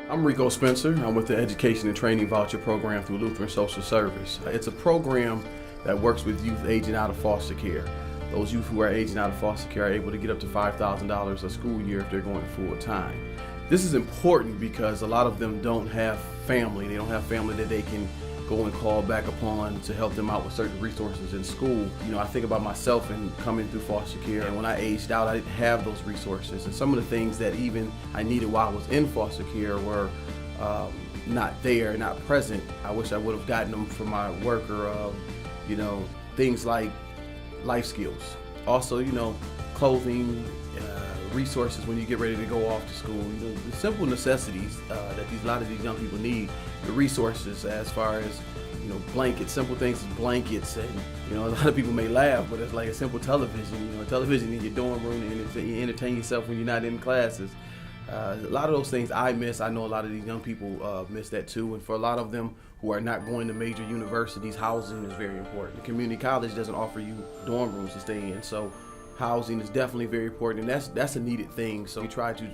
I'm Reco Spencer. I'm with the Education and Training Voucher program through Lutheran Social Service. It's a program that works with youth aging out of foster care. Those youth who are aging out of foster care are able to get up to $5,000 a school year if they're going full time. This is important because a lot of them don't have family. They don't have family that they can go and call back upon to help them out with certain resources in school. You know, I think about myself and coming through foster care, and when I aged out, I didn't have those resources. And some of the things that even I needed while I was in foster care were not there, not present. I wish I would have gotten them from my work, or things like life skills. Also, clothing, resources when you get ready to go off to school. The simple necessities that a lot of these young people need. The resources as far as blankets, simple things as blankets, and a lot of people may laugh, but it's like a simple television. A television in your dorm room, and you entertain yourself when you're not in classes. A lot of those things I miss. I know a lot of these young people miss that too. And for a lot of them who are not going to major universities, housing is very important. The community college doesn't offer you dorm rooms to stay in, so housing is definitely very important, and that's a needed thing. So we try to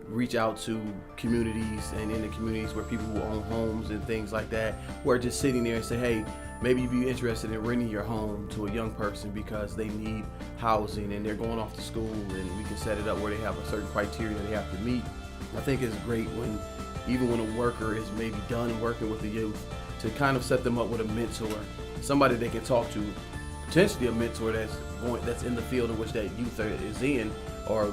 reach out to communities, and in the communities where people who own homes and things like that, who are just sitting there and say, hey, maybe you'd be interested in renting your home to a young person because they need housing and they're going off to school, and we can set it up where they have a certain criteria they have to meet. I think it's great even when a worker is maybe done working with the youth, to kind of set them up with a mentor, somebody they can talk to, potentially a mentor that's in the field in which that youth is in, or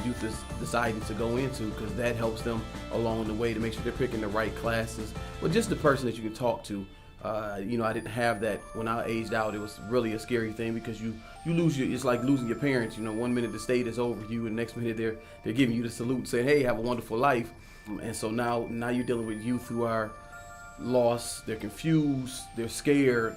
youth is deciding to go into, because that helps them along the way to make sure they're picking the right classes. But just the person that you can talk to. I didn't have that when I aged out. It was really a scary thing because you lose it's like losing your parents. One minute the state is over you, and the next minute they're giving you the salute, saying, hey, have a wonderful life. And so now you're dealing with youth who are lost, they're confused, they're scared.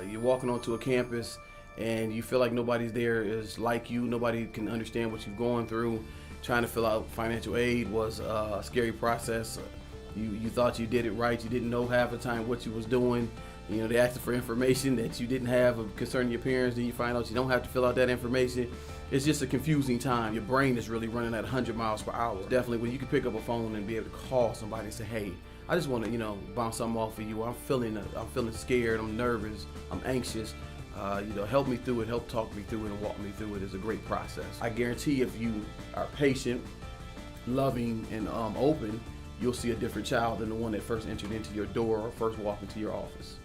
You're walking onto a campus and you feel like nobody's there is like you, nobody can understand what you're going through. Trying to fill out financial aid was a scary process. You thought you did it right, you didn't know half the time what you was doing. They asked for information that you didn't have concerning your parents, then you find out you don't have to fill out that information. It's just a confusing time. Your brain is really running at 100 miles per hour. Definitely when you can pick up a phone and be able to call somebody and say, hey, I just want to, bounce something off of you. I'm feeling scared, I'm nervous, I'm anxious. Help me through it, help talk me through it, and walk me through it is a great process. I guarantee if you are patient, loving, and open, you'll see a different child than the one that first entered into your door or first walked into your office.